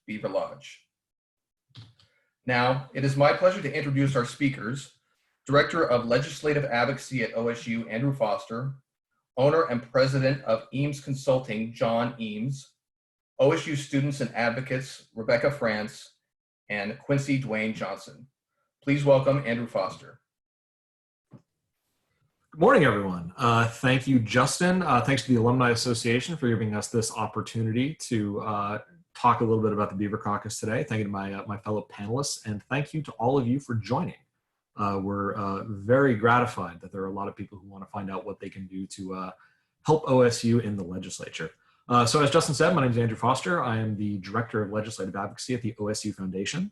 Beaver Lodge. Now, it is my pleasure to introduce our speakers, Director of Legislative Advocacy at OSU, Andrew Foster, owner and president of Eames Consulting, John Eames, OSU students and advocates, Rebecca France, and Quincy Dwayne Johnson. Please welcome Andrew Foster. Good morning, everyone. Thank you, Justin. Thanks to the Alumni Association for giving us this opportunity to talk a little bit about the Beaver Caucus today. Thank you to my fellow panelists, and thank you to all of you for joining. We're very gratified that there are a lot of people who want to find out what they can do to help OSU in the legislature. So as Justin said, my name is Andrew Foster. I am the Director of Legislative Advocacy at the OSU Foundation.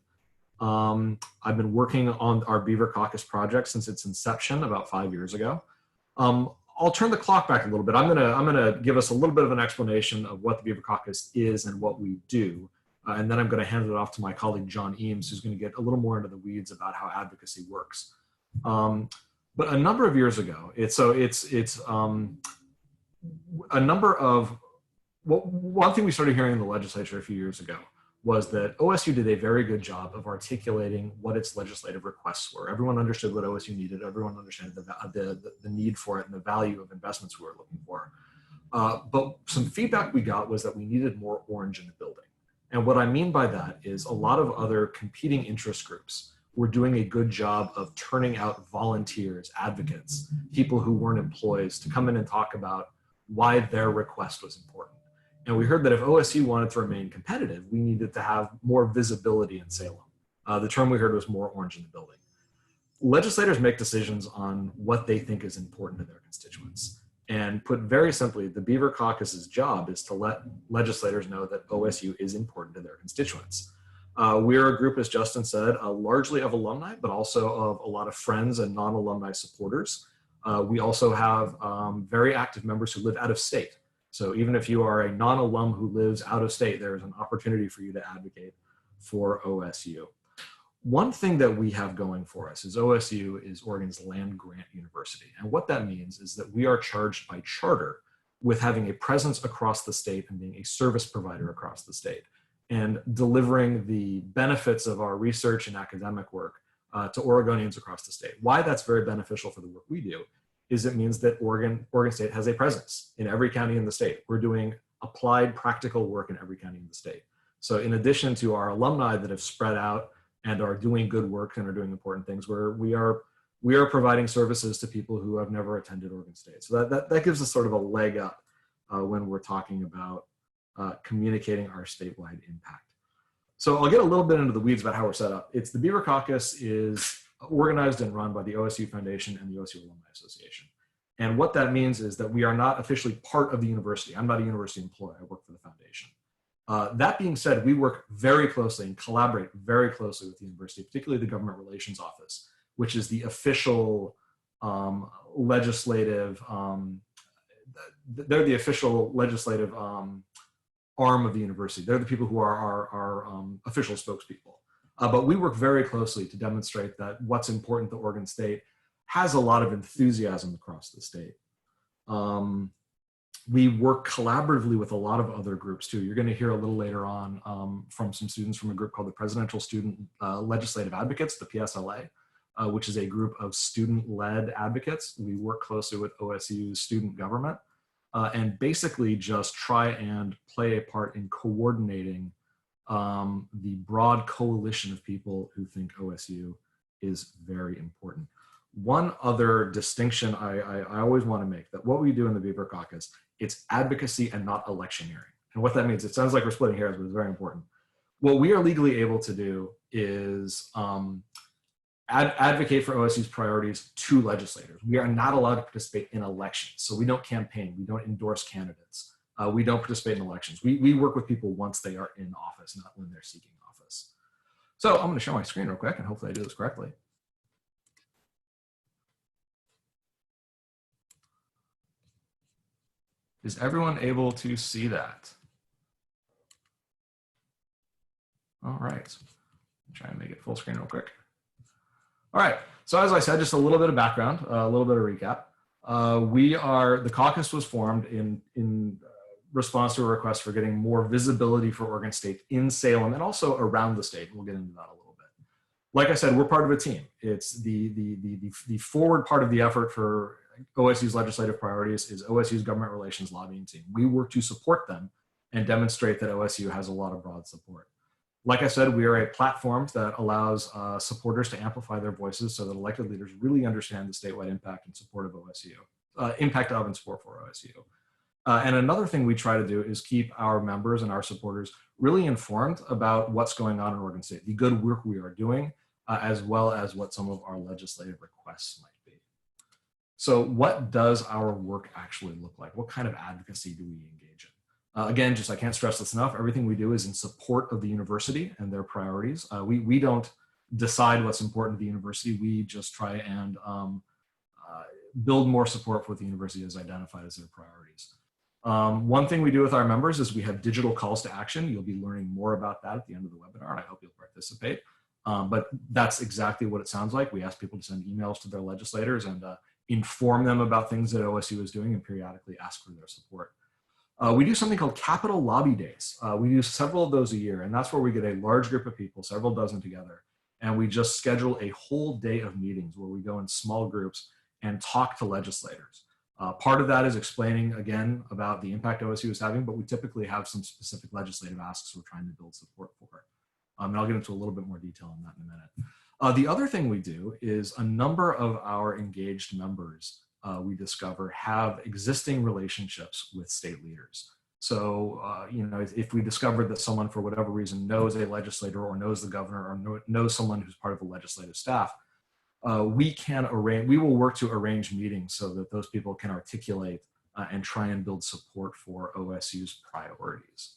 I've been working on our Beaver Caucus project since its inception about 5 years ago. I'll turn the clock back a little bit. I'm gonna give us a little bit of an explanation of what the Beaver Caucus is and what we do. And then I'm gonna hand it off to my colleague, John Eames, who's gonna get a little more into the weeds about how advocacy works. But a number of years ago, one thing we started hearing in the legislature a few years ago was that OSU did a very good job of articulating what its legislative requests were. Everyone understood what OSU needed. Everyone understood the need for it and the value of investments we were looking for. But some feedback we got was that we needed more orange in the building. And what I mean by that is a lot of other competing interest groups were doing a good job of turning out volunteers, advocates, people who weren't employees to come in and talk about why their request was important. And we heard that if OSU wanted to remain competitive, we needed to have more visibility in Salem. The term we heard was more orange in the building. Legislators make decisions on what they think is important to their constituents. And put very simply, the Beaver Caucus's job is to let legislators know that OSU is important to their constituents. We're a group, as Justin said, largely of alumni, but also of a lot of friends and non-alumni supporters. We also have very active members who live out of state. So even if you are a non-alum who lives out of state, there is an opportunity for you to advocate for OSU. One thing that we have going for us is OSU is Oregon's land-grant university. And what that means is that we are charged by charter with having a presence across the state and being a service provider across the state and delivering the benefits of our research and academic work to Oregonians across the state. Why that's very beneficial for the work we do is it means that Oregon State has a presence in every county in the state. We're doing applied practical work in every county in the state. So in addition to our alumni that have spread out and are doing good work and are doing important things, we are providing services to people who have never attended Oregon State. So that gives us sort of a leg up when we're talking about communicating our statewide impact. So I'll get a little bit into the weeds about how we're set up. The Beaver Caucus is organized and run by the OSU Foundation and the OSU Alumni Association. And what that means is that we are not officially part of the university. I'm not a university employee, I work for the foundation. That being said, we work very closely and collaborate very closely with the university, particularly the Government Relations Office, which is the official legislative, they're the official legislative arm of the university. They're the people who are our official spokespeople. But we work very closely to demonstrate that what's important to Oregon State has a lot of enthusiasm across the state. We work collaboratively with a lot of other groups too. You're going to hear a little later on from some students from a group called the Presidential Student Legislative Advocates, the PSLA, which is a group of student-led advocates. We work closely with OSU's student government and basically just try and play a part in coordinating the broad coalition of people who think OSU is very important. One other distinction I always want to make, that what we do in the Beaver Caucus, it's advocacy and not electioneering. And what that means, it sounds like we're splitting hairs, but it's very important. What we are legally able to do is advocate for OSU's priorities to legislators. We are not allowed to participate in elections. So we don't campaign, we don't endorse candidates. We don't participate in elections. We work with people once they are in office, not when they're seeking office. So I'm going to share my screen real quick, and hopefully I do this correctly. Is everyone able to see that? All right. Try and make it full screen real quick. All right. So as I said, just a little bit of background, a little bit of recap. The caucus was formed in response to a request for getting more visibility for Oregon State in Salem and also around the state. We'll get into that a little bit. Like I said, we're part of a team. It's the forward part of the effort for OSU's legislative priorities is OSU's government relations lobbying team. We work to support them and demonstrate that OSU has a lot of broad support. Like I said, we are a platform that allows supporters to amplify their voices so that elected leaders really understand the statewide impact and support of OSU, impact of and support for OSU. And another thing we try to do is keep our members and our supporters really informed about what's going on in Oregon State, the good work we are doing, as well as what some of our legislative requests might be. So what does our work actually look like? What kind of advocacy do we engage in? Again, I can't stress this enough. Everything we do is in support of the university and their priorities. We don't decide what's important to the university. We just try and build more support for what the university has identified as their priorities. One thing we do with our members is we have digital calls to action. You'll be learning more about that at the end of the webinar, and I hope you'll participate. But that's exactly what it sounds like. We ask people to send emails to their legislators and inform them about things that OSU is doing and periodically ask for their support. We do something called Capital Lobby Days. We do several of those a year, and that's where we get a large group of people, several dozen together, and we just schedule a whole day of meetings where we go in small groups and talk to legislators. Part of that is explaining, again, about the impact OSU is having, but we typically have some specific legislative asks we're trying to build support for. And I'll get into a little bit more detail on that in a minute. The other thing we do is a number of our engaged members we discover have existing relationships with state leaders. So, if we discover that someone for whatever reason knows a legislator or knows the governor or knows someone who's part of the legislative staff, we will work to arrange meetings so that those people can articulate and try and build support for OSU's priorities.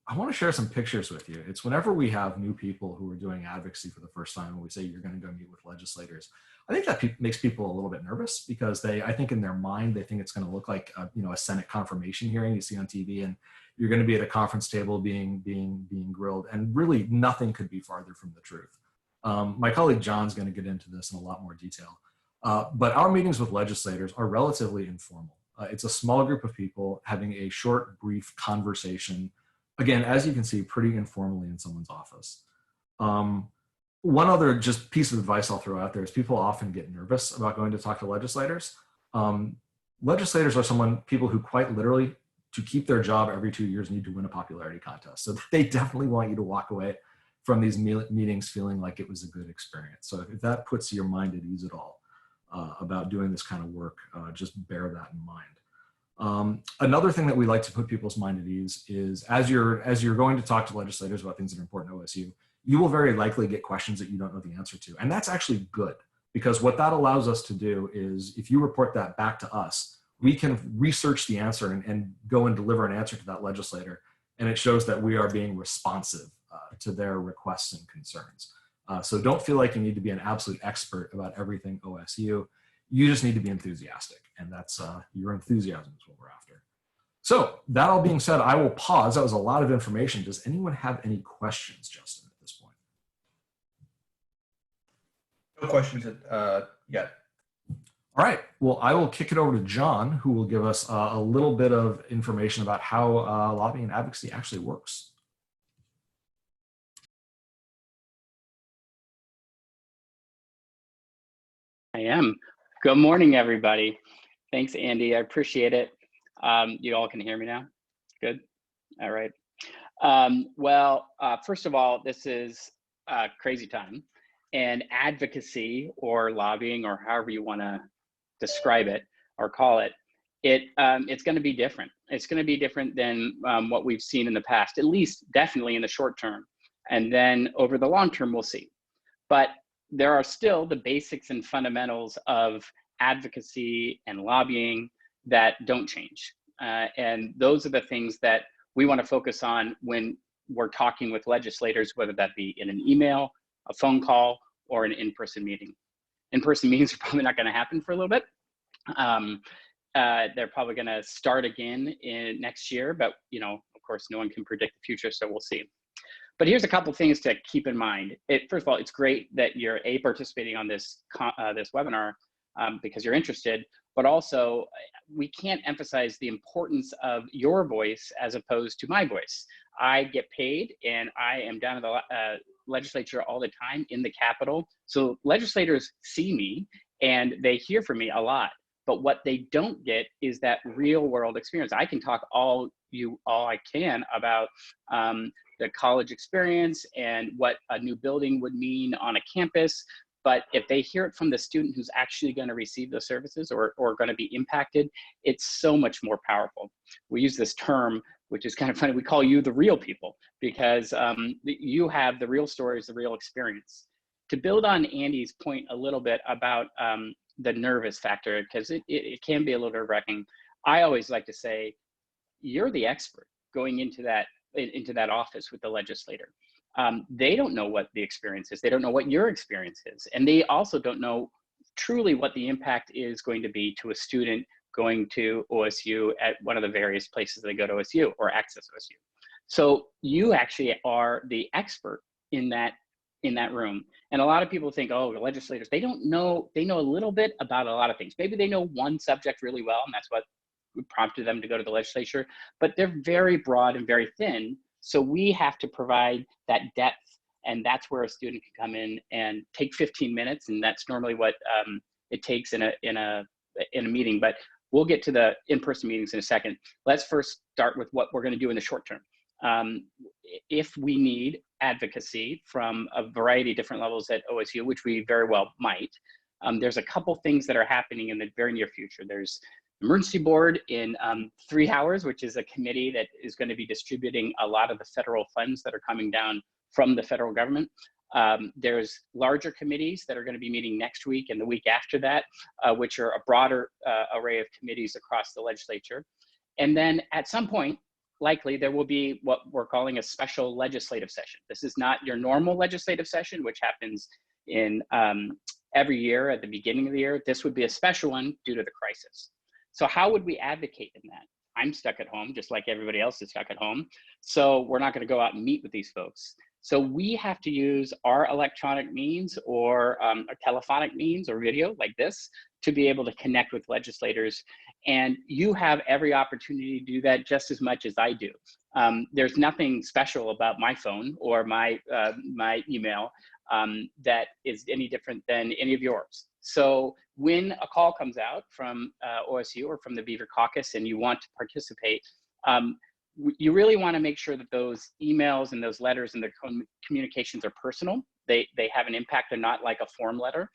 I want to share some pictures with you. It's whenever we have new people who are doing advocacy for the first time and we say you're going to go meet with legislators, I think that makes people a little bit nervous because I think in their mind, they think it's going to look like a Senate confirmation hearing you see on TV, and you're going to be at a conference table being grilled, and really nothing could be farther from the truth. My colleague John's going to get into this in a lot more detail, but our meetings with legislators are relatively informal. It's a small group of people having a short, brief conversation. Again, as you can see, pretty informally in someone's office. One other just piece of advice I'll throw out there is people often get nervous about going to talk to legislators. Legislators are people who quite literally, to keep their job every 2 years, need to win a popularity contest. So they definitely want you to walk away from these meetings feeling like it was a good experience. So if that puts your mind at ease at all about doing this kind of work, just bear that in mind. Another thing that we like to put people's mind at ease is as you're going to talk to legislators about things that are important to OSU, you will very likely get questions that you don't know the answer to. And that's actually good, because what that allows us to do is if you report that back to us, we can research the answer and go and deliver an answer to that legislator. And it shows that we are being responsive to their requests and concerns. So don't feel like you need to be an absolute expert about everything OSU. You just need to be enthusiastic, and that's your enthusiasm is what we're after. So that all being said, I will pause. That was a lot of information. Does anyone have any questions, Justin, at this point? No questions yet. All right. Well, I will kick it over to John, who will give us a little bit of information about how lobbying and advocacy actually works. I am. Good morning, everybody. Thanks, Andy. I appreciate it. You all can hear me now? Good? All right. First of all, this is a crazy time, and advocacy or lobbying, or however you want to describe it or call it, it's going to be different. It's going to be different than what we've seen in the past, at least definitely in the short term. And then over the long term, we'll see. But there are still the basics and fundamentals of advocacy and lobbying that don't change. And those are the things that we want to focus on when we're talking with legislators, whether that be in an email, a phone call, or an in-person meeting. In-person meetings are probably not going to happen for a little bit. They're probably going to start again in next year, but of course, no one can predict the future, so we'll see. But here's a couple of things to keep in mind. First of all, it's great that you're participating on this webinar, because you're interested, but also we can't emphasize the importance of your voice as opposed to my voice. I get paid and I am down at the legislature all the time in the Capitol. So legislators see me and they hear from me a lot. But what they don't get is that real world experience. I can talk all I can about the college experience and what a new building would mean on a campus. But if they hear it from the student who's actually going to receive the services or going to be impacted, it's so much more powerful. We use this term, which is kind of funny. We call you the real people because you have the real stories, the real experience. To build on Andy's point a little bit about the nervous factor, because it can be a little nerve-wracking. I always like to say, you're the expert going into that office with the legislator. They don't know what the experience is. They don't know what your experience is. And they also don't know truly what the impact is going to be to a student going to OSU at one of the various places they go to OSU or access OSU. So you actually are the expert in that room. And a lot of people think, oh, the legislators, they know a little bit about a lot of things. Maybe they know one subject really well, and that's what prompted them to go to the legislature, but they're very broad and very thin. So we have to provide that depth, and that's where a student can come in and take 15 minutes, and that's normally what it takes in a meeting. But we'll get to the in-person meetings in a second. Let's first start with what we're going to do in the short term. If we need advocacy from a variety of different levels at OSU, which we very well might, there's a couple things that are happening in the very near future. There's emergency board in 3 hours, which is a committee that is going to be distributing a lot of the federal funds that are coming down from the federal government. There's larger committees that are going to be meeting next week and the week after that, which are a broader array of committees across the legislature. And then at some point, likely there will be what we're calling a special legislative session. This is not your normal legislative session, which happens in every year at the beginning of the year. This would be a special one due to the crisis. So how would we advocate in that? I'm stuck at home, just like everybody else is stuck at home. So we're not going to go out and meet with these folks. So we have to use our electronic means or a telephonic means or video like this to be able to connect with legislators. And you have every opportunity to do that just as much as I do. There's nothing special about my phone or my email that is any different than any of yours. So when a call comes out from OSU or from the Beaver Caucus and you want to participate, you really want to make sure that those emails and those letters and the communications are personal. They have an impact and not like a form letter.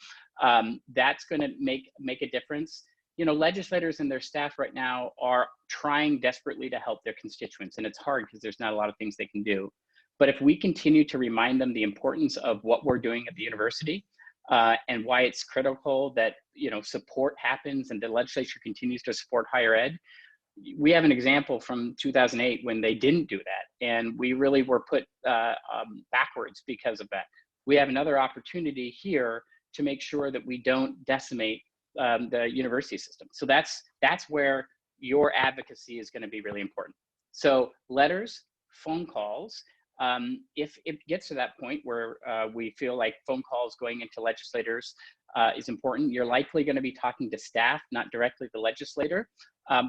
That's going to make a difference. You know, legislators and their staff right now are trying desperately to help their constituents, and it's hard because there's not a lot of things they can do. But if we continue to remind them the importance of what we're doing at the university and why it's critical that, you know, support happens and the legislature continues to support higher ed. We have an example from 2008 when they didn't do that, and we really were put backwards because of that. We have another opportunity here to make sure that we don't decimate the university system. So that's where your advocacy is going to be really important. So letters, phone calls. If it gets to that point where we feel like phone calls going into legislators is important, you're likely going to be talking to staff, not directly the legislator,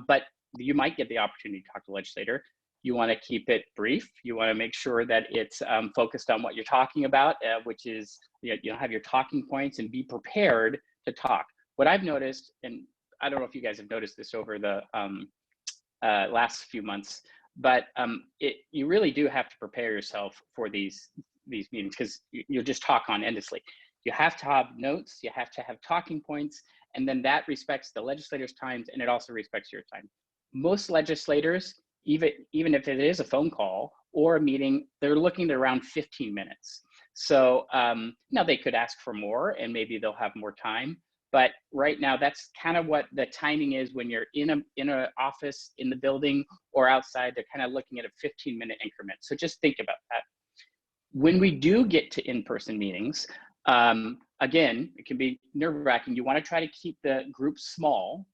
but you might get the opportunity to talk to the legislator. You want to keep it brief. You want to make sure that it's focused on what you're talking about, which is, you know, have your talking points and be prepared to talk. What I've noticed, and I don't know if you guys have noticed this over the last few months, but you really do have to prepare yourself for these meetings because you'll just talk on endlessly. You have to have notes, you have to have talking points, and then that respects the legislators' times and it also respects your time. Most legislators, even if it is a phone call or a meeting, they're looking at around 15 minutes. So now they could ask for more and maybe they'll have more time. But right now, that's kind of what the timing is when you're in an office, in the building, or outside. They're kind of looking at a 15-minute increment. So just think about that. When we do get to in-person meetings, again, it can be nerve-wracking. You want to try to keep the group small,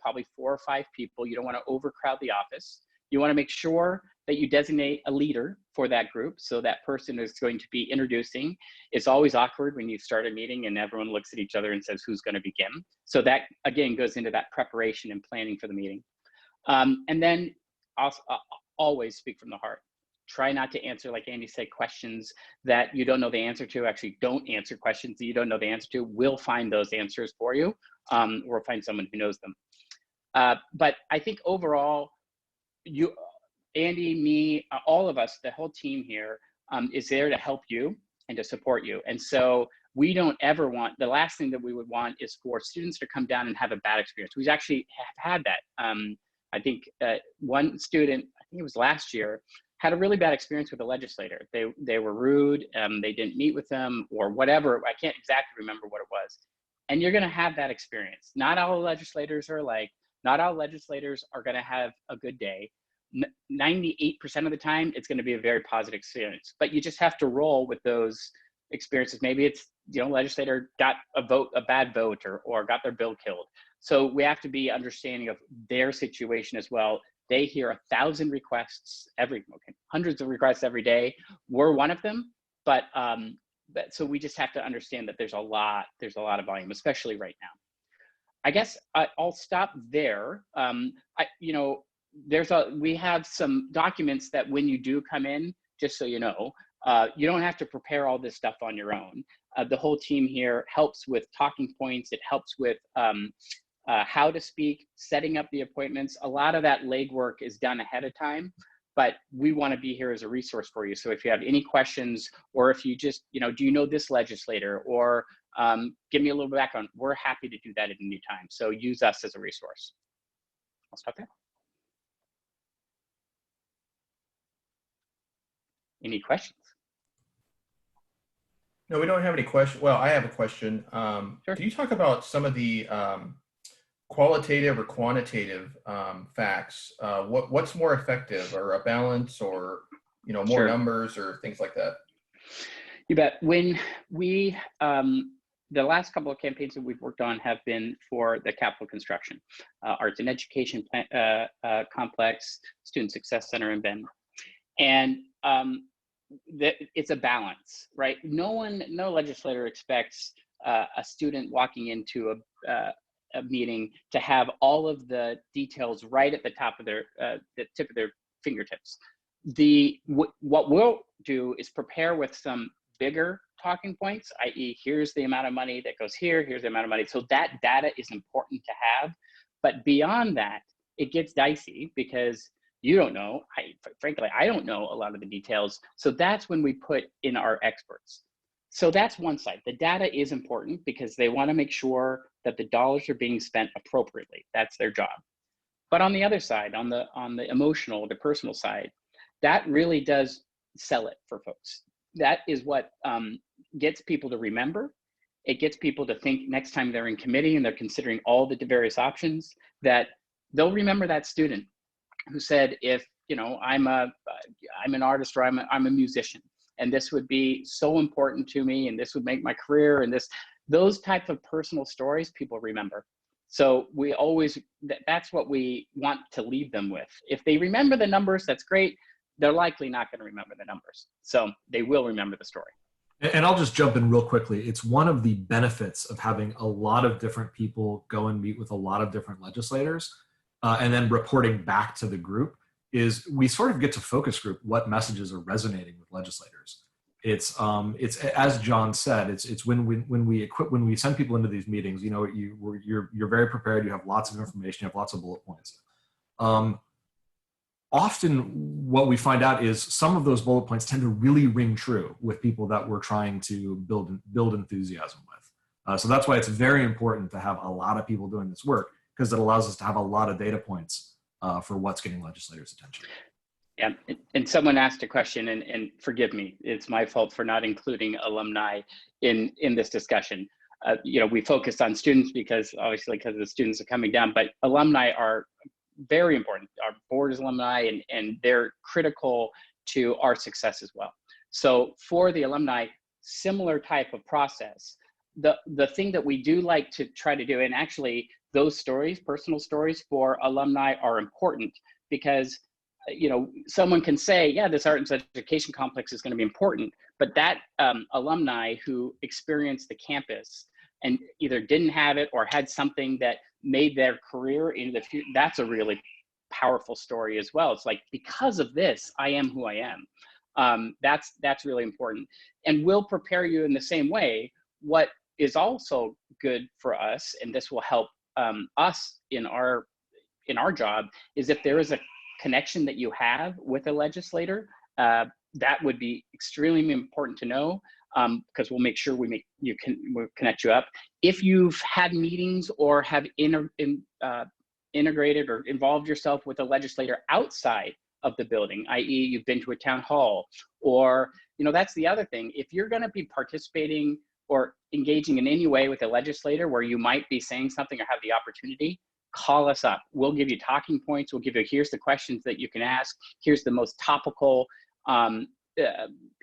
probably 4 or 5 people. You don't want to overcrowd the office. You want to make sure that you designate a leader for that group. So that person is going to be introducing. It's always awkward when you start a meeting and everyone looks at each other and says, who's going to begin? So that, again, goes into that preparation and planning for the meeting. And then also, always speak from the heart. Try not to answer, like Andy said, questions that you don't know the answer to. Actually, don't answer questions that you don't know the answer to. We'll find those answers for you, or find someone who knows them. But I think overall, you, Andy, me, all of us, the whole team here is there to help you and to support you. And so we don't ever want, the last thing that we would want is for students to come down and have a bad experience. We actually have had that. I think one student, I think it was last year, had a really bad experience with a legislator. They were rude, they didn't meet with them or whatever. I can't exactly remember what it was. And you're gonna have that experience. Not all legislators are alike. Not all legislators are gonna have a good day. 98% of the time, it's gonna be a very positive experience. But you just have to roll with those experiences. Maybe it's, you know, legislator got a bad vote or got their bill killed. So we have to be understanding of their situation as well. They hear 1,000 requests hundreds of requests every day. We're one of them, but so we just have to understand that there's a lot of volume, especially right now. I guess I'll stop there. We have some documents that when you do come in, just so you know, you don't have to prepare all this stuff on your own. The whole team here helps with talking points. It helps with how to speak, setting up the appointments. A lot of that legwork is done ahead of time, but we want to be here as a resource for you. So if you have any questions, or if you just, do you know this legislator, or give me a little background, we're happy to do that at any time. So use us as a resource. I'll stop there. Any questions? No, we don't have any questions. Well, I have a question. Sure. Can you talk about some of the qualitative or quantitative facts? What's more effective, or a balance, or more Sure. numbers, or things like that? You bet. When we the last couple of campaigns that we've worked on have been for the Capitol construction, Arts and Education Complex, Student Success Center in Bend, and it's a balance, right? No legislator expects a student walking into a meeting to have all of the details right at the top of the tip of their fingertips. What we'll do is prepare with some bigger talking points, i.e. here's the amount of money that goes here, here's the amount of money. So that data is important to have. But beyond that, it gets dicey because you don't know, frankly, I don't know a lot of the details. So that's when we put in our experts. So that's one side. The data is important because they want to make sure that the dollars are being spent appropriately. That's their job. But on the other side, on the emotional, the personal side, that really does sell it for folks. That is what gets people to remember. It gets people to think next time they're in committee and they're considering all the various options, that they'll remember that student who said, if I'm an artist, or I'm a musician, and this would be so important to me, and this would make my career, and those type of personal stories people remember. So that's what we want to leave them with. If they remember the numbers, that's great. They're likely not going to remember the numbers. So they will remember the story. And I'll just jump in real quickly. It's one of the benefits of having a lot of different people go and meet with a lot of different legislators, and then reporting back to the group, is we sort of get to focus group what messages are resonating with legislators. It's as John said, it's when we send people into these meetings, you're very prepared, you have lots of information, you have lots of bullet points. Often what we find out is some of those bullet points tend to really ring true with people that we're trying to build enthusiasm with. So that's why it's very important to have a lot of people doing this work, because it allows us to have a lot of data points for what's getting legislators' attention. Yeah, and someone asked a question, and forgive me, it's my fault for not including alumni in this discussion. We focused on students because the students are coming down, but alumni are very important. Our board is alumni, and they're critical to our success as well. So for the alumni, similar type of process. The thing that we do like to try to do, and actually those stories, personal stories for alumni, are important because someone can say, yeah, this art and education complex is going to be important, but that alumni who experienced the campus and either didn't have it or had something that made their career in the future, that's a really powerful story as well. It's like, because of this, I am who I am. That's really important, and we'll prepare you in the same way. What is also good for us, and this will help us in our job, is if there is a connection that you have with a legislator, that would be extremely important to know, because we'll make sure we'll connect you up. If you've had meetings or have integrated or involved yourself with a legislator outside of the building, i.e. you've been to a town hall, or, that's the other thing. If you're going to be participating or engaging in any way with a legislator where you might be saying something or have the opportunity, call us up. We'll give you talking points. We'll give you, here's the questions that you can ask. Here's the most topical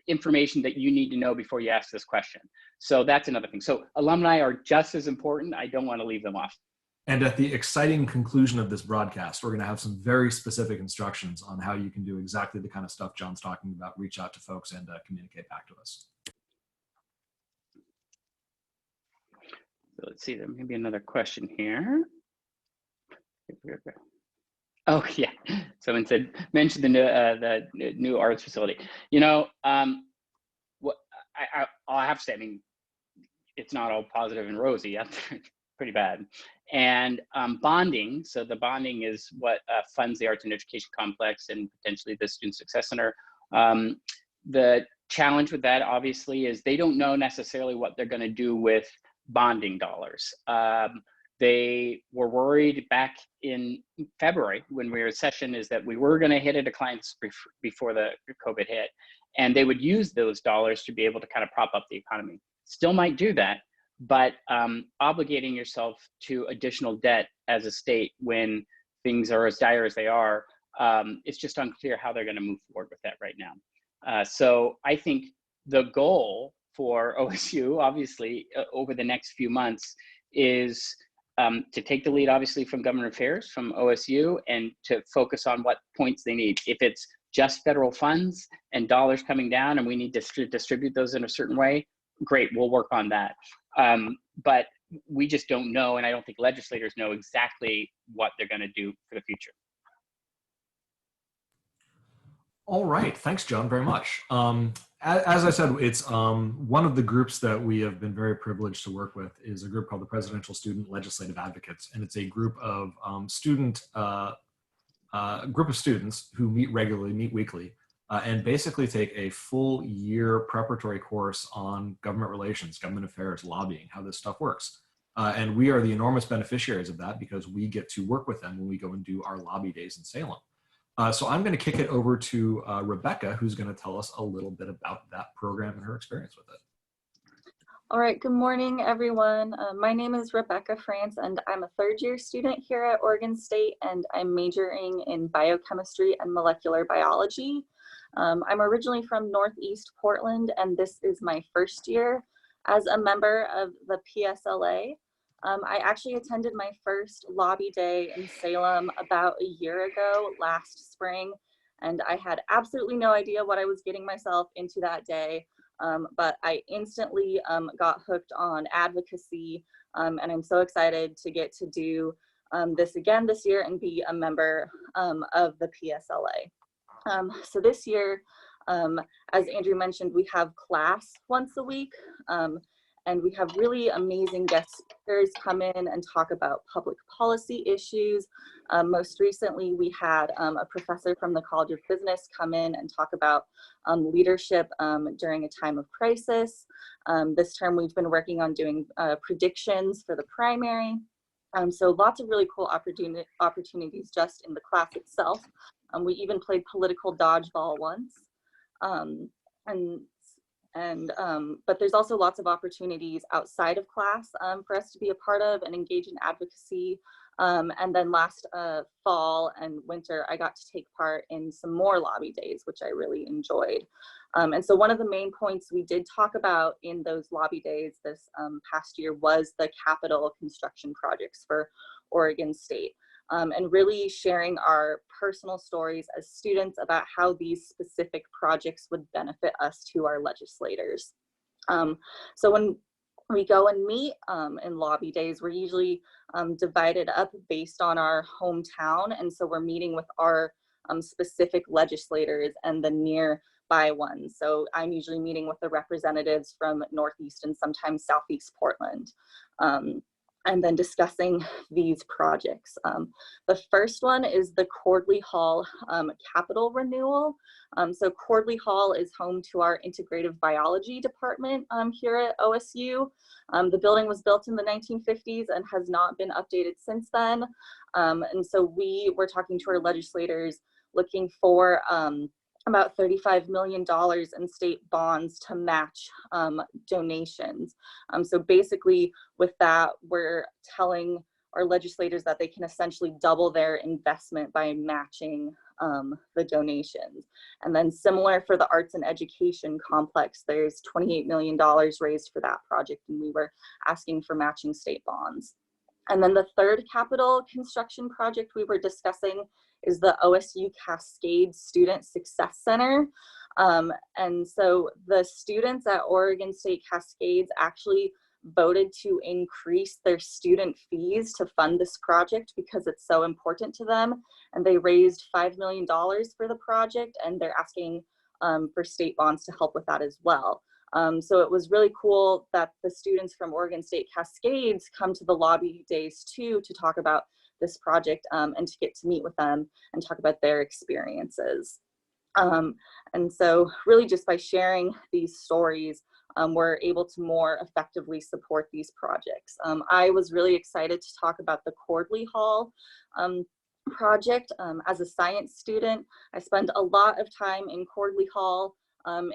information that you need to know before you ask this question. So that's another thing. So alumni are just as important. I don't want to leave them off. And at the exciting conclusion of this broadcast, we're going to have some very specific instructions on how you can do exactly the kind of stuff John's talking about, reach out to folks and communicate back to us. So let's see, there may be another question here. Oh yeah, someone said, mention the new arts facility. What I'll have to say, I mean, it's not all positive and rosy. It's pretty bad. And bonding, so the bonding is what funds the Arts and Education Complex and potentially the Student Success Center. The challenge with that, obviously, is they don't know necessarily what they're going to do with bonding dollars. They were worried back in February when we were in session, is that we were going to hit a decline before the COVID hit, and they would use those dollars to be able to kind of prop up the economy. Still might do that, but obligating yourself to additional debt as a state when things are as dire as they are, it's just unclear how they're going to move forward with that right now. So I think the goal for OSU, obviously, over the next few months is to take the lead, obviously, from government affairs, from OSU, and to focus on what points they need. If it's just federal funds and dollars coming down and we need to distribute those in a certain way, great, we'll work on that. But we just don't know, and I don't think legislators know exactly what they're going to do for the future. All right, thanks, John, very much. As I said, it's one of the groups that we have been very privileged to work with is a group called the Presidential Student Legislative Advocates, and it's a group of students who meet regularly, meet weekly, and basically take a full year preparatory course on government relations, government affairs, lobbying, how this stuff works. And we are the enormous beneficiaries of that because we get to work with them when we go and do our lobby days in Salem. So I'm going to kick it over to Rebecca, who's going to tell us a little bit about that program and her experience with it. All right, good morning, everyone. My name is Rebecca France, and I'm a third-year student here at Oregon State, and I'm majoring in biochemistry and molecular biology. I'm originally from Northeast Portland, and this is my first year as a member of the PSLA. I actually attended my first lobby day in Salem about a year ago, last spring, and I had absolutely no idea what I was getting myself into that day, but I instantly got hooked on advocacy, and I'm so excited to get to do this again this year and be a member of the PSLA. So this year, as Andrew mentioned, we have class once a week. And we have really amazing guest speakers come in and talk about public policy issues. Most recently, we had a professor from the College of Business come in and talk about leadership during a time of crisis. This term, we've been working on doing predictions for the primary. So lots of really cool opportunities just in the class itself. We even played political dodgeball once. But there's also lots of opportunities outside of class for us to be a part of and engage in advocacy. And then last fall and winter, I got to take part in some more lobby days, which I really enjoyed. And so one of the main points we did talk about in those lobby days this past year was the capital construction projects for Oregon State. and really sharing our personal stories as students about how these specific projects would benefit us to our legislators. So when we go and meet in lobby days, we're usually divided up based on our hometown. And so we're meeting with our specific legislators and the nearby ones. So I'm usually meeting with the representatives from Northeast and sometimes Southeast Portland. And then discussing these projects. The first one is the Cordley Hall capital renewal. So Cordley Hall is home to our integrative biology department here at OSU. The building was built in the 1950s and has not been updated since then. And so we were talking to our legislators looking for about $35 million in state bonds to match donations. So basically with that, we're telling our legislators that they can essentially double their investment by matching the donations. And then similar for the arts and education complex, there's $28 million raised for that project, and we were asking for matching state bonds. And then the third capital construction project we were discussing is the OSU Cascade Student Success Center. And so the students at Oregon State Cascades actually voted to increase their student fees to fund this project because it's so important to them. And they raised $5 million for the project, and they're asking for state bonds to help with that as well. So it was really cool that the students from Oregon State Cascades come to the lobby days too to talk about this project and to get to meet with them and talk about their experiences. And so really just by sharing these stories, we're able to more effectively support these projects. I was really excited to talk about the Cordley Hall project. As a science student, I spend a lot of time in Cordley Hall,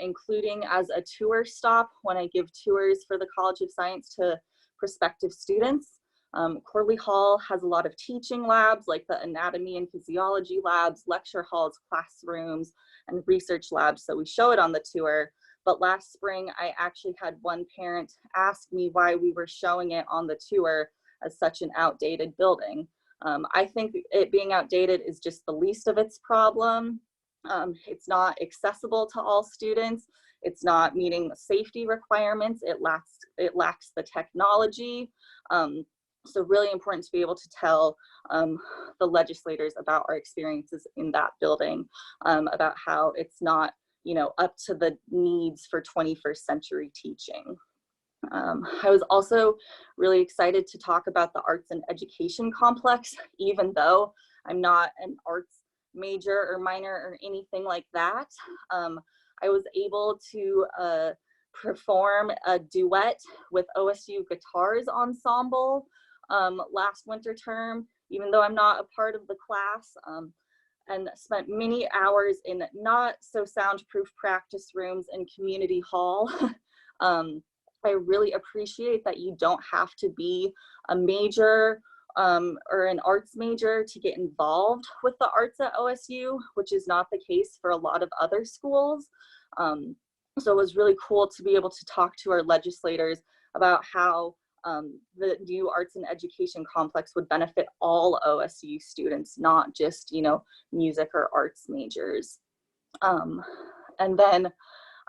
including as a tour stop when I give tours for the College of Science to prospective students. Cordley Hall has a lot of teaching labs like the anatomy and physiology labs, lecture halls, classrooms, and research labs. So we show it on the tour. But last spring, I actually had one parent ask me why we were showing it on the tour as such an outdated building. I think it being outdated is just the least of its problem. It's not accessible to all students. It's not meeting safety requirements. It lacks the technology. So really important to be able to tell the legislators about our experiences in that building, about how it's not, up to the needs for 21st century teaching. I was also really excited to talk about the arts and education complex, even though I'm not an arts major or minor or anything like that. I was able to perform a duet with OSU Guitars Ensemble last winter term, even though I'm not a part of the class, and spent many hours in not so soundproof practice rooms in community hall. I really appreciate that you don't have to be a major or an arts major to get involved with the arts at OSU, which is not the case for a lot of other schools. So it was really cool to be able to talk to our legislators about how the new arts and education complex would benefit all OSU students, not just, music or arts majors. And then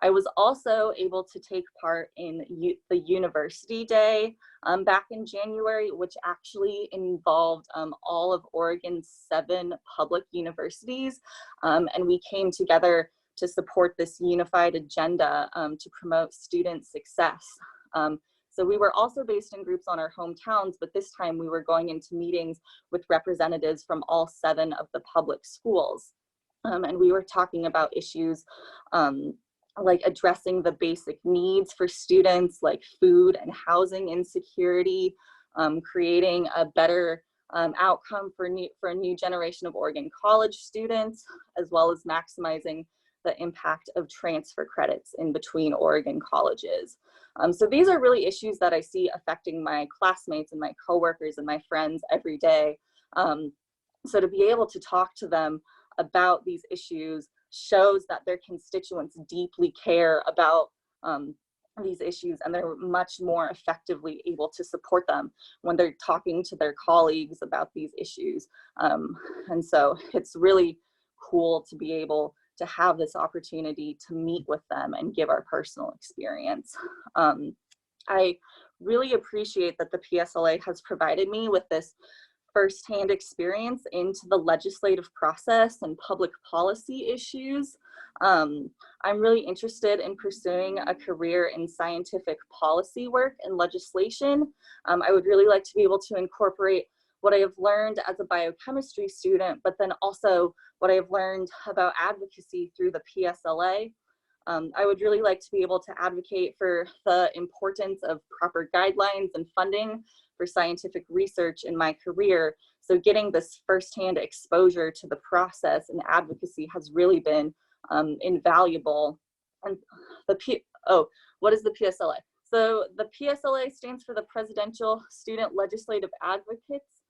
I was also able to take part in the University Day back in January, which actually involved all of Oregon's 7 public universities. And we came together to support this unified agenda to promote student success. So we were also based in groups on our hometowns, but this time we were going into meetings with representatives from all 7 of the public schools. And we were talking about issues like addressing the basic needs for students like food and housing insecurity, creating a better outcome for a new generation of Oregon college students, as well as maximizing the impact of transfer credits in between Oregon colleges. So these are really issues that I see affecting my classmates and my coworkers and my friends every day. So to be able to talk to them about these issues shows that their constituents deeply care about these issues, and they're much more effectively able to support them when they're talking to their colleagues about these issues. And so it's really cool to be able to have this opportunity to meet with them and give our personal experience. I really appreciate that the PSLA has provided me with this firsthand experience into the legislative process and public policy issues. I'm really interested in pursuing a career in scientific policy work and legislation. I would really like to be able to incorporate what I have learned as a biochemistry student, but then also what I have learned about advocacy through the PSLA. I would really like to be able to advocate for the importance of proper guidelines and funding for scientific research in my career. So getting this firsthand exposure to the process and advocacy has really been invaluable. And what is the PSLA? So the PSLA stands for the Presidential Student Legislative Advocates.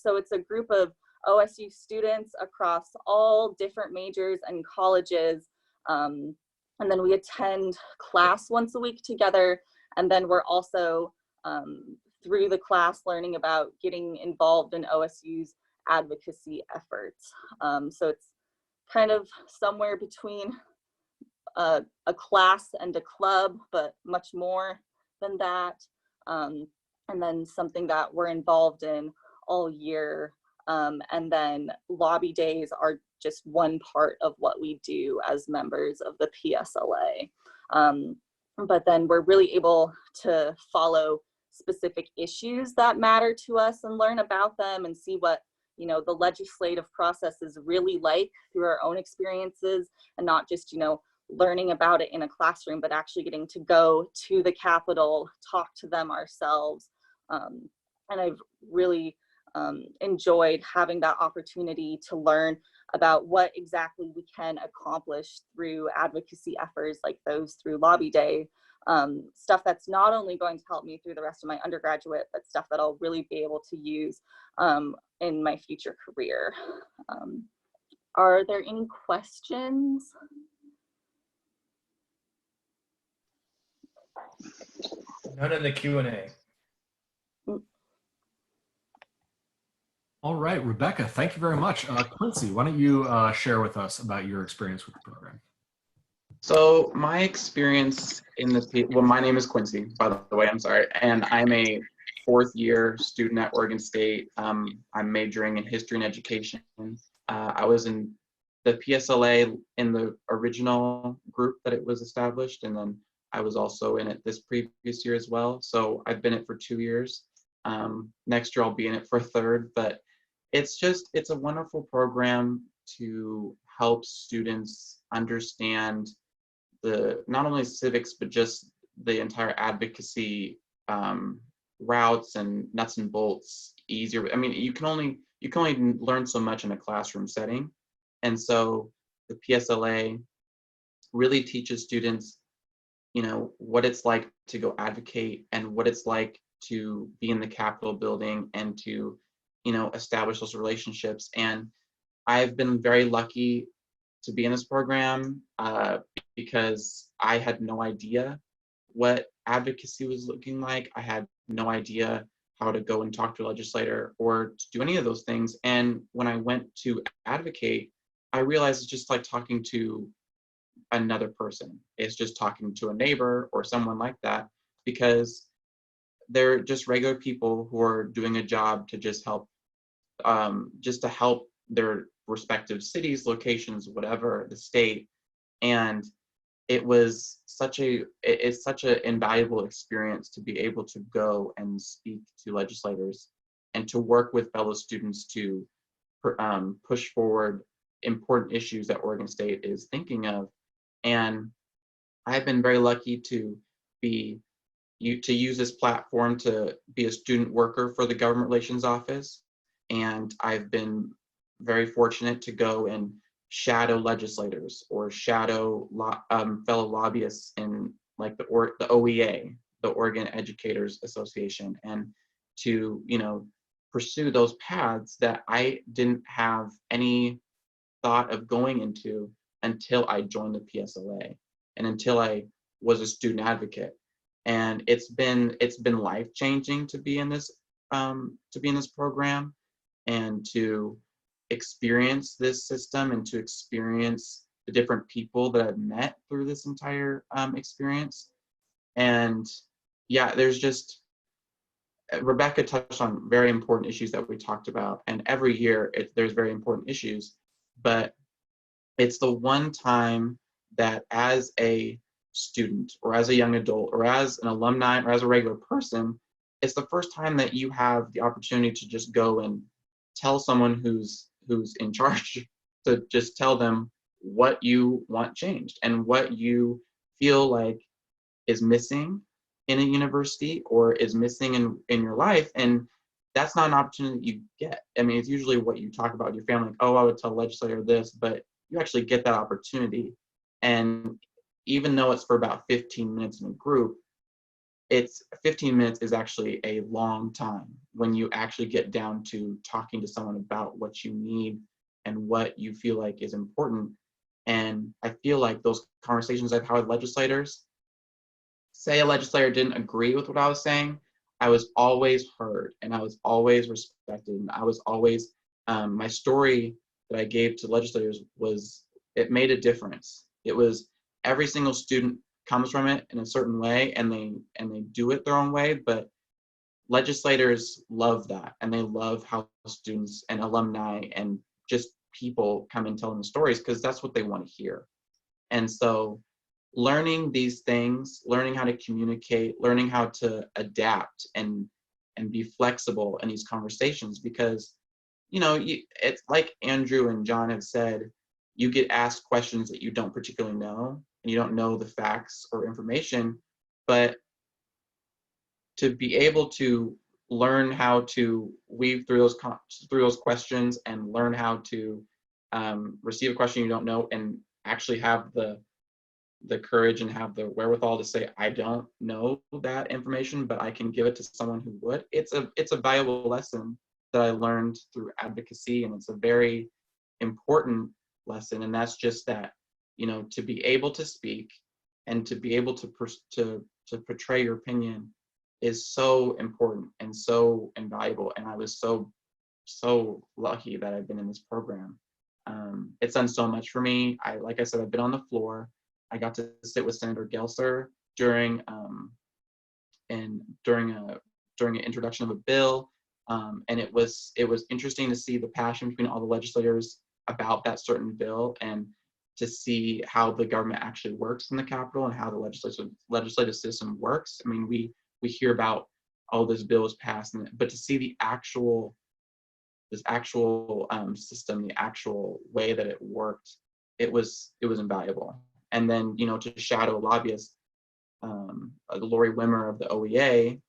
So it's a group of OSU students across all different majors and colleges. And then we attend class once a week together. And then we're also through the class learning about getting involved in OSU's advocacy efforts. So it's kind of somewhere between a class and a club, but much more than that. And then something that we're involved in all year. And then lobby days are just one part of what we do as members of the PSLA. But then we're really able to follow specific issues that matter to us and learn about them and see what, you know, the legislative process is really like through our own experiences, and not just, you know, learning about it in a classroom, but actually getting to go to the Capitol, talk to them ourselves. And I've really enjoyed having that opportunity to learn about what exactly we can accomplish through advocacy efforts like those through Lobby Day. Stuff that's not only going to help me through the rest of my undergraduate, but stuff that I'll really be able to use in my future career. Are there any questions? None in the Q&A. All right, Rebecca, thank you very much. Quincy, why don't you share with us about your experience with the program? So my experience in the, well, my name is Quincy, by the way, I'm sorry, and I'm a fourth year student at Oregon State. I'm majoring in history and education. I was in the PSLA in the original group that it was established, and then I was also in it this previous year as well. So I've been in it for 2 years. Next year I'll be in it for a third, but it's a wonderful program to help students understand not only civics, but just the entire advocacy routes and nuts and bolts easier. I mean, you can only learn so much in a classroom setting. And so the PSLA really teaches students, you know, what it's like to go advocate and what it's like to be in the Capitol building and to, you know, establish those relationships. And I've been very lucky to be in this program because I had no idea what advocacy was looking like. I had no idea how to go and talk to a legislator or to do any of those things. And when I went to advocate, I realized it's just like talking to another person. It's just talking to a neighbor or someone like that, because they're just regular people who are doing a job to just help their respective cities, locations, whatever, the state. And it's such an invaluable experience to be able to go and speak to legislators and to work with fellow students to push forward important issues that Oregon State is thinking of. And I've been very lucky to use this platform to be a student worker for the Government Relations Office. And I've been very fortunate to go and shadow legislators or shadow fellow lobbyists in like the OEA, the Oregon Educators Association, and to, you know, pursue those paths that I didn't have any thought of going into until I joined the PSLA and until I was a student advocate, and it's been life-changing to be in this program, and to experience this system, and to experience the different people that I've met through this entire experience. And yeah, there's just, Rebecca touched on very important issues that we talked about, and every year there's very important issues, but it's the one time that as a student or as a young adult or as an alumni or as a regular person, it's the first time that you have the opportunity to just go and tell someone who's in charge, to just tell them what you want changed and what you feel like is missing in a university or is missing in your life. And that's not an opportunity that you get. I mean, it's usually what you talk about with your family, like, oh, I would tell a legislator this, but you actually get that opportunity. And even though it's for about 15 minutes in a group, it's 15 minutes is actually a long time when you actually get down to talking to someone about what you need and what you feel like is important. And I feel like those conversations I've had with legislators, say a legislator didn't agree with what I was saying, I was always heard and I was always respected. And I was always, my story that I gave to legislators was, it made a difference. It was, every single student comes from it in a certain way, and they do it their own way, but legislators love that, and they love how students and alumni and just people come and tell them stories, because that's what they want to hear. And so learning these things, learning how to communicate, learning how to adapt and be flexible in these conversations, because it's like Andrew and John have said, you get asked questions that you don't particularly know, and you don't know the facts or information, but to be able to learn how to weave through those questions and learn how to receive a question you don't know, and actually have the courage and have the wherewithal to say, I don't know that information, but I can give it to someone who would. It's a valuable lesson that I learned through advocacy, and it's a very important lesson. And that's just that, to be able to speak and to be able to portray your opinion is so important and so invaluable. And I was so lucky that I've been in this program. It's done so much for me. Like I said, I've been on the floor. I got to sit with Senator Gelser during an introduction of a bill, and it was interesting to see the passion between all the legislators about that certain bill, and to see how the government actually works in the Capitol and how the legislative system works. I mean, we hear about, oh, this bill was passed, but to see this actual system, the actual way that it worked, it was invaluable. And then, to shadow a lobbyist, Lori Wimmer of the OEA,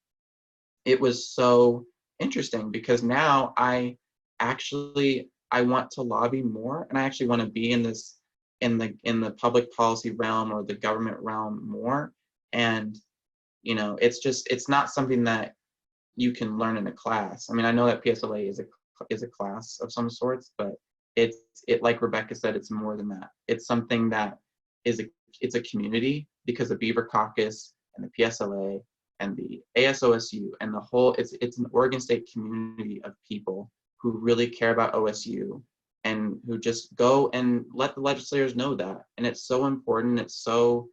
it was so interesting, because now I want to lobby more, and I actually want to be in the public policy realm or the government realm more. And it's not something that you can learn in a class. I mean, I know that PSLA is a class of some sorts, but it like Rebecca said, it's more than that. It's something that it's a community, because the Beaver Caucus and the PSLA and the ASOSU and the whole, it's an Oregon State community of people who really care about OSU, and who just go and let the legislators know that. And it's so important. It's so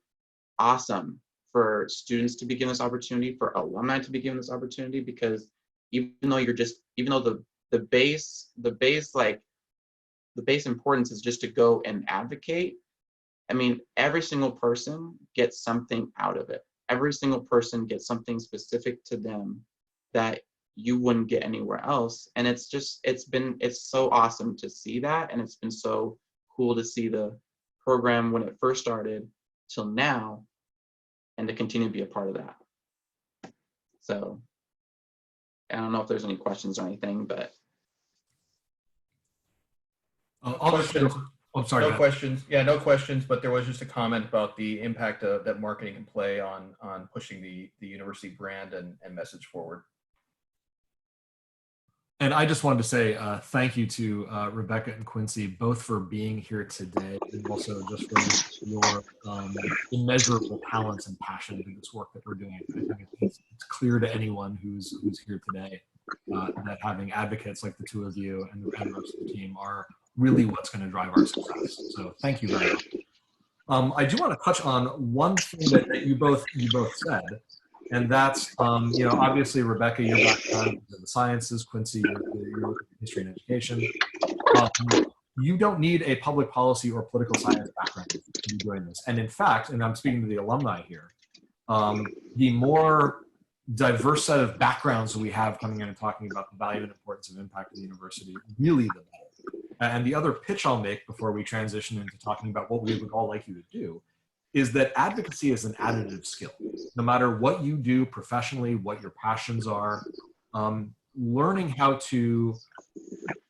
awesome for students to be given this opportunity, for alumni to be given this opportunity, because even though the base importance is just to go and advocate, I mean, every single person gets something out of it. Every single person gets something specific to them that you wouldn't get anywhere else. And it's so awesome to see that. And it's been so cool to see the program when it first started till now, and to continue to be a part of that. So I don't know if there's any questions or anything, but. I'll just say, I'm sorry. No questions. Yeah, no questions, but there was just a comment about the impact that marketing can play on pushing the university brand and message forward. And I just wanted to say thank you to Rebecca and Quincy, both for being here today, and also just for your immeasurable talents and passion for this work that we're doing. I think it's clear to anyone who's here today that having advocates like the two of you and the rest of the team are really what's going to drive our success. So thank you very much. I do want to touch on one thing that you both said. And that's, obviously, Rebecca, your background in the sciences, Quincy, your history and education. You don't need a public policy or political science background to be doing this. And in fact, and I'm speaking to the alumni here, the more diverse set of backgrounds we have coming in and talking about the value and importance of impact of the university, really the better. And the other pitch I'll make before we transition into talking about what we would all like you to do is that advocacy is an additive skill. No matter what you do professionally, what your passions are, learning how to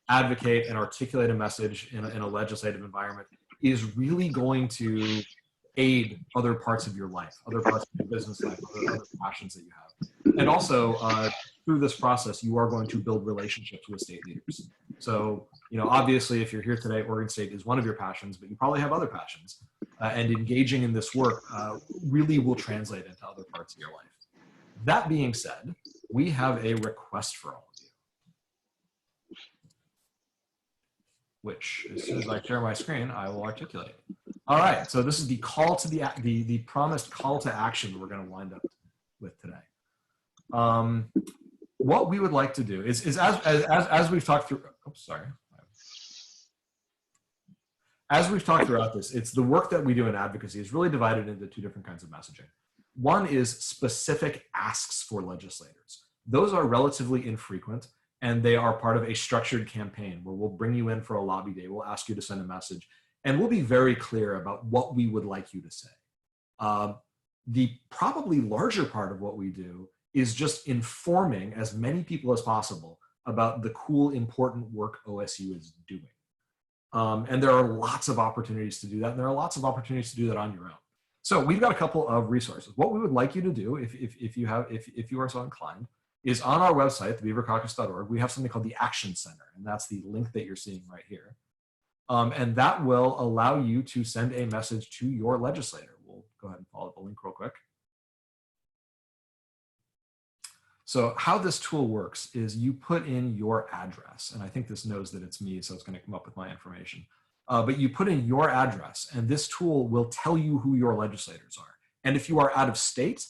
advocate and articulate a message in a legislative environment is really going to aid other parts of your life, other parts of your business life, other passions that you have. And also, through this process, you are going to build relationships with state leaders. So, obviously, if you're here today, Oregon State is one of your passions, but you probably have other passions. And engaging in this work really will translate into other parts of your life. That being said, we have a request for all of you, which as soon as I share my screen, I will articulate. All right, so this is the call to the promised call to action that we're going to wind up with today. What we would like to do is as we've talked through. Oops, sorry. As we've talked throughout this, it's the work that we do in advocacy is really divided into two different kinds of messaging. One is specific asks for legislators. Those are relatively infrequent, and they are part of a structured campaign where we'll bring you in for a lobby day. We'll ask you to send a message, and we'll be very clear about what we would like you to say. The probably larger part of what we do is just informing as many people as possible about the cool, important work OSU is doing. And there are lots of opportunities to do that. And there are lots of opportunities to do that on your own. So we've got a couple of resources. What we would like you to do, if you are so inclined, is on our website, thebeavercaucus.org, we have something called the Action Center. And that's the link that you're seeing right here. And that will allow you to send a message to your legislator. We'll go ahead and follow the link real quick. So how this tool works is you put in your address, and I think this knows that it's me, so it's going to come up with my information. But you put in your address, and this tool will tell you who your legislators are. And if you are out of state,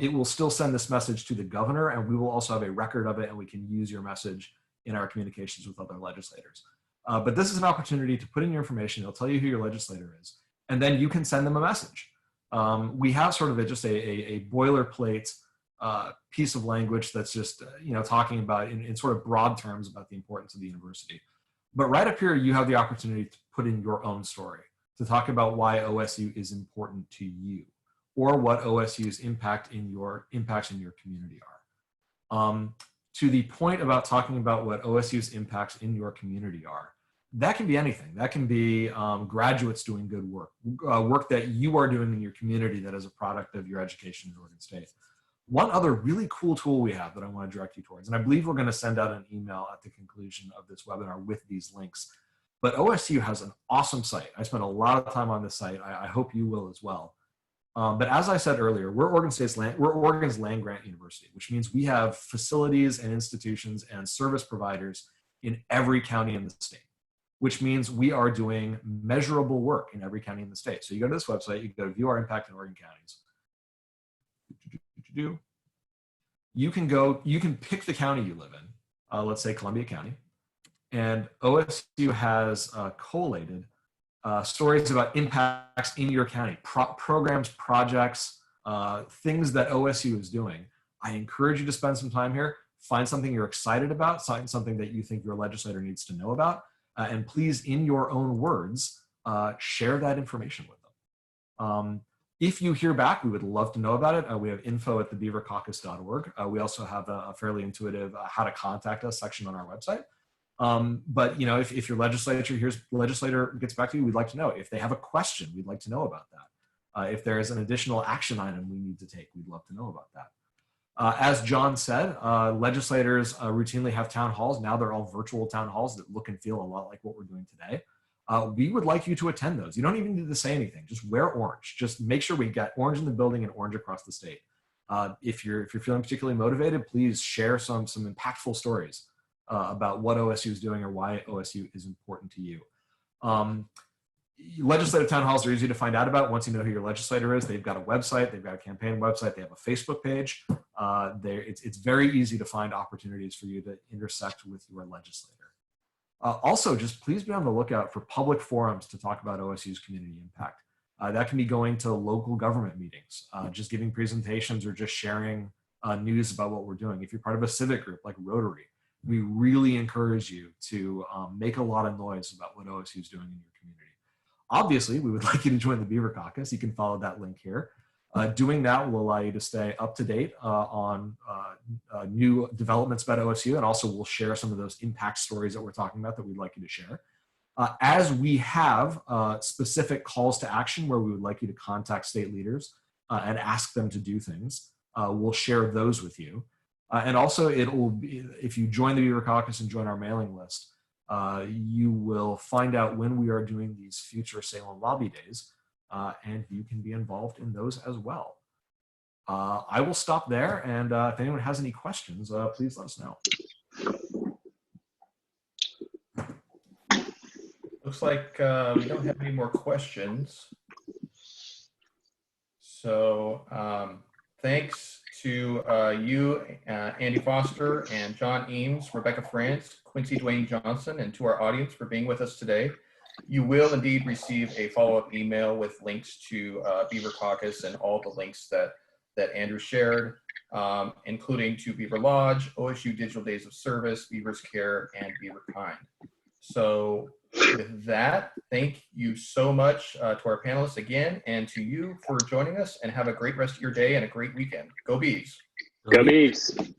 it will still send this message to the governor, and we will also have a record of it, and we can use your message in our communications with other legislators. But this is an opportunity to put in your information. It'll tell you who your legislator is, and then you can send them a message. We have sort of just a boilerplate piece of language that's just talking about in sort of broad terms about the importance of the university. But right up here, you have the opportunity to put in your own story, to talk about why OSU is important to you, or what OSU's impacts in your community are. To the point about talking about what OSU's impacts in your community are, that can be anything. That can be graduates doing good work, work that you are doing in your community that is a product of your education at Oregon State. One other really cool tool we have that I want to direct you towards, and I believe we're going to send out an email at the conclusion of this webinar with these links, but OSU has an awesome site. I spent a lot of time on this site. I hope you will as well. But as I said earlier, we're Oregon's land-grant university, which means we have facilities and institutions and service providers in every county in the state, which means we are doing measurable work in every county in the state. So you go to this website, you go to view our impact in Oregon counties. You can pick the county you live in, let's say Columbia County, and OSU has collated stories about impacts in your county, programs, projects, things that OSU is doing. I encourage you to spend some time here, find something you're excited about, find something that you think your legislator needs to know about, and please, in your own words, share that information with them. If you hear back, we would love to know about it. We have info@thebeavercaucus.org. We also have a fairly intuitive how to contact us section on our website. But if your legislator gets back to you, we'd like to know. If they have a question, we'd like to know about that. If there is an additional action item we need to take, we'd love to know about that. As John said, legislators routinely have town halls. Now they're all virtual town halls that look and feel a lot like what we're doing today. We would like you to attend those. You don't even need to say anything. Just wear orange. Just make sure we got orange in the building and orange across the state. If you're feeling particularly motivated, please share some impactful stories about what OSU is doing or why OSU is important to you. Legislative town halls are easy to find out about once you know who your legislator is. They've got a website, they've got a campaign website, they have a Facebook page. It's very easy to find opportunities for you to intersect with your legislator. Also, just please be on the lookout for public forums to talk about OSU's community impact. That can be going to local government meetings, just giving presentations or just sharing news about what we're doing. If you're part of a civic group like Rotary, we really encourage you to make a lot of noise about what OSU is doing in your community. Obviously, we would like you to join the Beaver Caucus. You can follow that link here. Doing that will allow you to stay up to date on new developments about OSU, and also we'll share some of those impact stories that we're talking about that we'd like you to share. As we have specific calls to action where we would like you to contact state leaders and ask them to do things, we'll share those with you. And also, if you join the Beaver Caucus and join our mailing list, you will find out when we are doing these future Salem Lobby Days, and you can be involved in those as well. I will stop there, and if anyone has any questions, please let us know. Looks like we don't have any more questions. So thanks to you, Andy Foster, and John Eames, Rebecca France, Quincy Dwayne Johnson, and to our audience for being with us today. You will indeed receive a follow-up email with links to Beaver Caucus and all the links that Andrew shared, including to Beaver Lodge, OSU Digital Days of Service, Beaver's Care, and Beaver Kind. So with that, thank you so much to our panelists again, and to you for joining us, and have a great rest of your day and a great weekend. Go Beavs. Go Beavs.